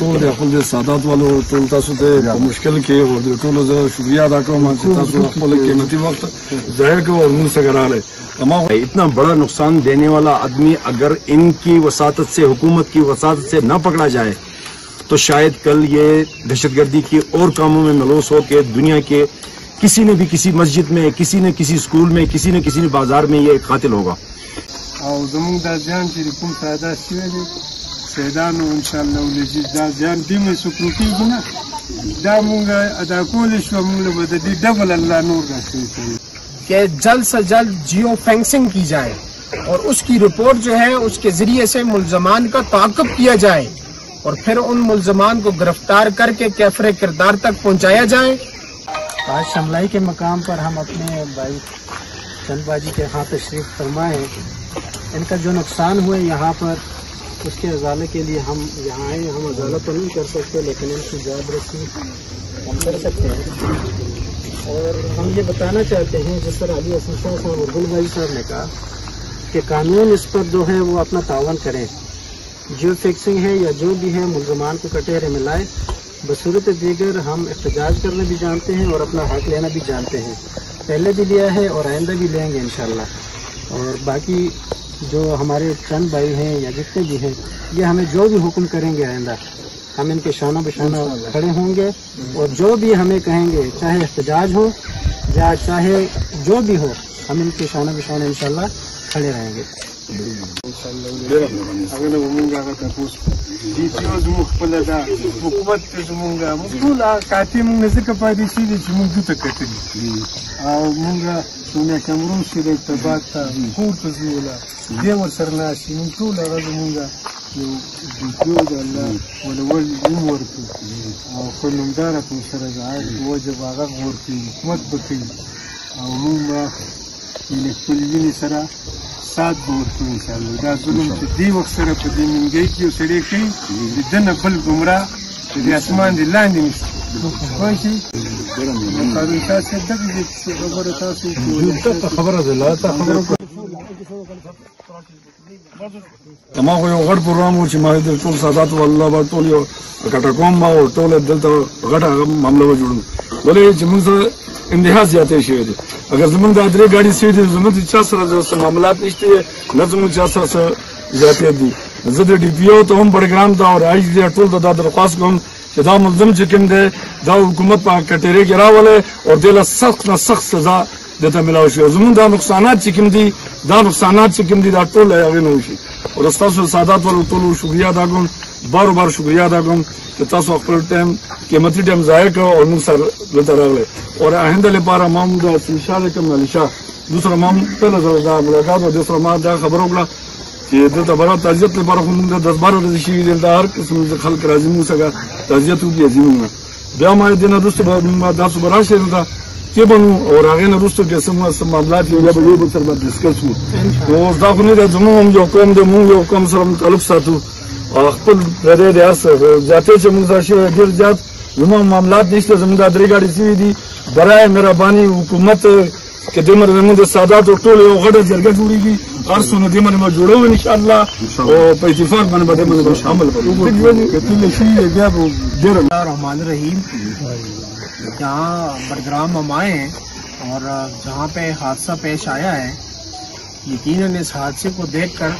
ټول د خپل سادات والو ټول تاسو ته مشکل کې او د ټولو زه شکریہ ادا کوم چې تاسو خپل قیمتي وخت ظاهر کړو اور موږ سره راغله. اتنا بڑا نقصان دینے والا آدمی اگر ان کی وساطت سے، حکومت کی وساطت سے نہ پکڑا جائے تو شاید کل یہ دہشت گردی کی اور کاموں میں ملوث ہو کے دنیا کے کسی نے بھی کسی مسجد میں، کسی نے کسی اسکول میں، کسی نے کسی بازار میں یہ قاتل ہوگا. او زمونږ دا ځان چې کوم پیدا شوی دی سیدانو انشاءاللہ ولجی دا ځان دې مې سکروټیږي نه دا مونږ ادا کولی شو، مونږ له به د دې ډبل الله نور راکوي کہ جلد سے جلد جیو فینسنگ کی جائے اور اس کی رپورٹ جو ہے اس کے ذریعے سے ملزمان کا تعاقب کیا جائے اور پھر ان ملزمان کو گرفتار کر کے کیفر کردار تک پہنچایا جائے. آج شملائی کے مقام پر ہم اپنے بھائی چند باجی کے ہاں تشریف فرمائے. ان کا جو نقصان ہوئے یہاں پر اس کے ازالے کے لیے ہم یہاں آئے. ہم ازالہ تو نہیں کر سکتے لیکن ان کی جاب رسی ہم کر سکتے ہیں. اور ہم یہ بتانا چاہتے ہیں جس طرح علی حسن شاہ صاحب اور گل بھائی صاحب نے کہا کہ قانون اس پر جو ہے وہ اپنا تعاون کریں. جو فکسنگ ہے یا جو بھی ہے ملزمان کو کٹہرے میں لائے. بصورت دیگر ہم احتجاج کرنا بھی جانتے ہیں اور اپنا حق لینا بھی جانتے ہیں. پہلے بھی لیا ہے اور آئندہ بھی لیں گے انشاءاللہ. اور باقی جو ہمارے چند بھائی ہیں یا جتنے بھی ہیں یہ ہمیں جو بھی حکم کریں گے آئندہ ہم ان کے شانہ بشانہ کھڑے ہوں گے اور جو بھی ہمیں کہیں گے چاہے احتجاج ہو یا چاہے جو بھی ہو ہم ان کے شانہ بشانہ انشاءاللہ کھڑے رہیں گے. هغه مونږ هغه تاسو دي چې زموږ خپل دا حکومت ته زموږ ټول کاتې مونږ ځکه پاتې شي چې مونږ دوی ته کتلي او مونږ څونه کمرون شي د ارتباط ته کور ته ځو ولا دې ورسره ناشي مونږ ټول هغه زموږ یو ویډیو د الله ولول نوم ورکړو او خو نومداره کوم سره د وجب هغه ورکړي حکومت به کوي او مونږ به خپل وینې سره سات به ورکړو انشاءالله. دا ظلم چې دې وخت سره په دې ننګۍ کې یو سړی کوي د ده نه بل ګمراه د دې اسمان د لاندې نشته پوه شي. قانون شاه صاحب دغه خبره تاسو خبره ده لا تا خبره ما خو یو غټ پروګرام و چې ما د ټول سادات والله با ټول یو کټه کوم ما او ټول دلته غټه معامله و جوړو ولې چې موږ انتها زیاتې شوې دي. اگر زمونږ د درې ګاډي سوي دي زمونږ چا سره معاملات نشته نه زمونږ چا سره زیاتې دي. زه د ډي پي او ته هم پروګرام ته او رایج دي ټول دا درخواست کوم چې دا ملزم چې کوم دی دا حکومت په کټېرې کې راولي او دې له سخت نه سخت سزا دته ملاو شي. زمونږ دا نقصانات چې کوم دي دا نقصانات چې کوم دي دا ټول هغې نه وشي. او ستاسو سادات والو ټولو شکریہ ادا کوم، بار بار شکریہ ادا کوم چې تاسو خپل ټایم قیمتي ټایم ضایع کړو او موږ سره دلته راغلی. اور آئندہ لپاره ما هم د شاه لیکم علي شاه دوسره ما هم پهله ځل دا ملاقات او دوسره ما دا خبره وکړه چې دلته برا تعزیت لپاره خو موږ 10-12 ورځې شوي دي دا هر قسم خلک راځي موږ څخه تعزیت وکړي زموږ بیا ما دې نه وروسته به ما تاسو به راشئ دلته کې بنو او هغې نه وروسته که څه معاملات وي بیا به یو بل سره به ډسکس وو. او دا خو نه ده زموږ هم یو قوم دی مونږ یو قوم سره تعلق ساتو خپل پردی دی هر څه زیاتې چې مونږ سره شوی ډېر زیات زموږ معاملات نشته. زموږ دا درې ګاډي سوي دي برای مهرباني حکومت که دې باندې زموږ د ساداتو ټول یو غټه جرګه جوړېږي هر څه نو دې باندې به جوړو انشاءالله او په اتفاق باندې به دې باندې عمل کوو. کتل شي بیا به ډېر الرحمن الرحیم. جہاں بڑگرام ہم آئے ہیں اور جہاں پہ حادثہ پیش آیا ہے یقیناً اس حادثے کو دیکھ کر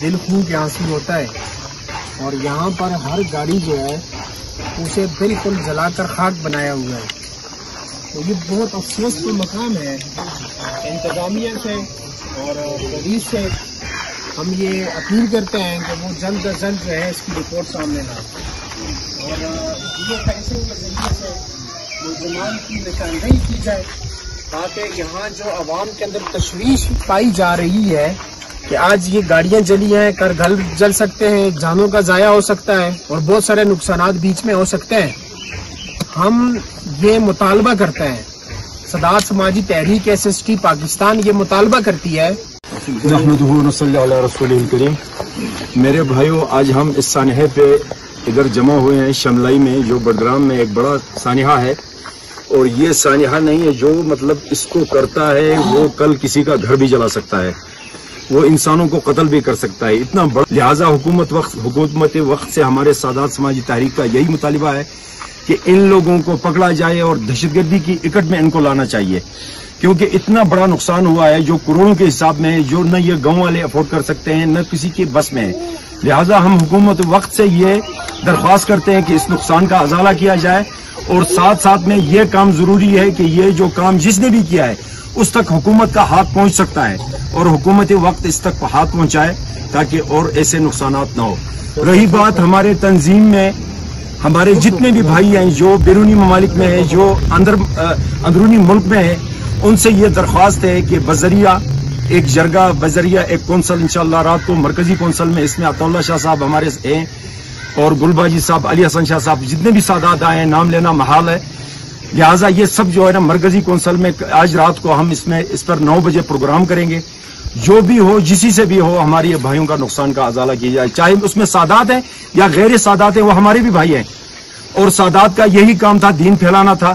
دل خون کے آنسو ہوتا ہے اور یہاں پر ہر گاڑی جو ہے اسے بالکل جلا کر خاک بنایا ہوا ہے. تو یہ بہت افسوس کا مقام ہے. انتظامیہ سے اور پولیس سے ہم یہ اپیل کرتے ہیں کہ وہ جلد از جلد جو ہے اس کی رپورٹ سامنے لائیں اور یہ فیصلے کے ذریعے سے ملزمان کی نشاندہی کی جائے تاکہ یہاں جو عوام کے اندر تشویش پائی جا رہی ہے کہ آج یہ گاڑیاں جلی ہیں کر گھر جل سکتے ہیں، جانوں کا ضائع ہو سکتا ہے اور بہت سارے نقصانات بیچ میں ہو سکتے ہیں. ہم یہ مطالبہ کرتے ہیں، صدارت سماجی تحریک SST پاکستان یہ مطالبہ کرتی ہے. نحمدہ ونصلی علی رسولہ الکریم. میرے بھائیو آج ہم اس سانحے پہ ادھر جمع ہوئے ہیں شملائی میں جو بڑگرام میں ایک بڑا سانحہ ہے اور یہ سانحہ نہیں ہے جو مطلب اس کو کرتا ہے وہ کل کسی کا گھر بھی جلا سکتا ہے، وہ انسانوں کو قتل بھی کر سکتا ہے، اتنا بڑا۔ لہٰذا حکومت وقت سے ہمارے سادات سماجی تحریک کا یہی مطالبہ ہے کہ ان لوگوں کو پکڑا جائے اور دہشت گردی کی اکٹ میں ان کو لانا چاہیے، کیونکہ اتنا بڑا نقصان ہوا ہے جو کروڑوں کے حساب میں ہے، جو نہ یہ گاؤں والے افورڈ کر سکتے ہیں نہ کسی کے بس میں ہے۔ لہٰذا ہم حکومت وقت سے یہ درخواست کرتے ہیں کہ اس نقصان کا ازالہ کیا جائے، اور ساتھ ساتھ میں یہ کام ضروری ہے کہ یہ جو کام جس نے بھی کیا ہے اس تک حکومت کا ہاتھ پہنچ سکتا ہے، اور حکومت وقت اس تک ہاتھ پہنچائے تاکہ اور ایسے نقصانات نہ ہو۔ رہی بات ہمارے تنظیم میں ہمارے جتنے بھی بھائی ہیں جو بیرونی ممالک میں ہیں، جو اندرونی ملک میں ہیں، ان سے یہ درخواست ہے کہ بذریعہ ایک جرگہ، بذریعہ ایک کونسل انشاءاللہ رات کو مرکزی کونسل میں اس میں عطا اللہ شاہ صاحب ہمارے ہیں، اور گلباجی صاحب، علی حسن شاہ صاحب، جتنے بھی سادات آئے ہیں، نام لینا محال ہے، لہٰذا یہ سب جو ہے نا مرکزی کونسل میں آج رات کو ہم اس پر 9 بجے پروگرام کریں گے۔ جو بھی ہو، جسی سے بھی ہو، ہماری بھائیوں کا نقصان کا ازالہ کیا جائے، چاہے اس میں سادات ہیں یا غیر سادات ہیں، وہ ہمارے بھی بھائی ہیں، اور سادات کا یہی کام تھا، دین پھیلانا تھا،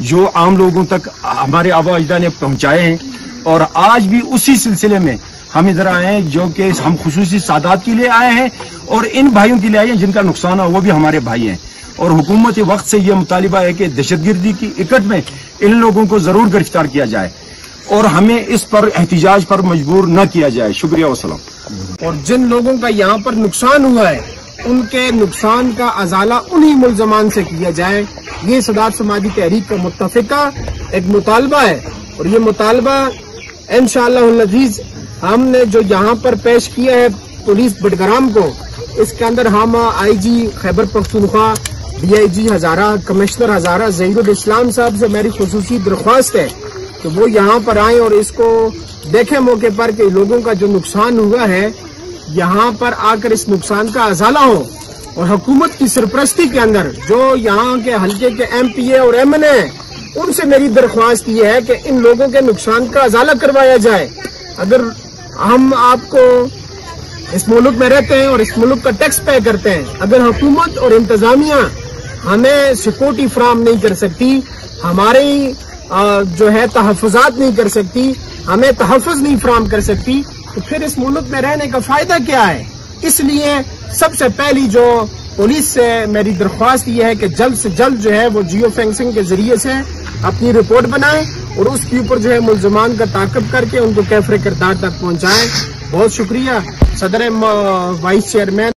جو عام لوگوں تک ہمارے آبا اجداد نے پہنچائے ہیں، اور آج بھی اسی سلسلے میں ہم ادھر آئے ہیں، جو کہ ہم خصوصی سادات کے لیے آئے ہیں اور ان بھائیوں کے لیے آئے ہیں جن کا نقصان ہو، وہ بھی ہمارے بھائی ہیں۔ اور حکومت وقت سے یہ مطالبہ ہے کہ دہشت گردی کی اکٹ میں ان لوگوں کو ضرور گرفتار کیا جائے اور ہمیں اس پر احتجاج پر مجبور نہ کیا جائے۔ شکریہ والسلام۔ اور جن لوگوں کا یہاں پر نقصان ہوا ہے ان کے نقصان کا ازالہ انہی ملزمان سے کیا جائے، یہ سادات سماجی تحریک کا متفقہ ایک مطالبہ ہے، اور یہ مطالبہ انشاءاللہ العزیز ہم نے جو یہاں پر پیش کیا ہے پولیس بٹگرام کو، اس کے اندر ہم I G Khyber Pakhtunkhwa, D I G Hazara, commissioner Hazara Zaheer ul Islam صاحب سے میری خصوصی درخواست ہے کہ وہ یہاں پر آئیں اور اس کو دیکھیں موقع پر کہ لوگوں کا جو نقصان ہوا ہے یہاں پر آ کر اس نقصان کا ازالہ ہو، اور حکومت کی سرپرستی کے اندر جو یہاں کے حلقے کے ایم پی اے اور ایم این اے، ان سے میری درخواست یہ ہے کہ ان لوگوں کے نقصان کا ازالہ کروایا جائے۔ اگر ہم آپ کو اس ملک میں رہتے ہیں اور اس ملک کا ٹیکس پے کرتے ہیں، اگر حکومت اور انتظامیہ ہمیں سیکورٹی فراہم نہیں کر سکتی، ہماری جو ہے تحفظات نہیں کر سکتی، ہمیں تحفظ نہیں فراہم کر سکتی، تو پھر اس ملک میں رہنے کا فائدہ کیا ہے؟ اس لیے سب سے پہلی جو پولیس سے میری درخواست یہ ہے کہ جلد سے جلد جو ہے وہ جیو فینسنگ کے ذریعے سے اپنی رپورٹ بنائیں اور اس کے اوپر جو ہے ملزمان کا تعاقب کر کے ان کو کیفر کردار تک پہنچائیں۔ بہت شکریہ صدر وائس چیئرمین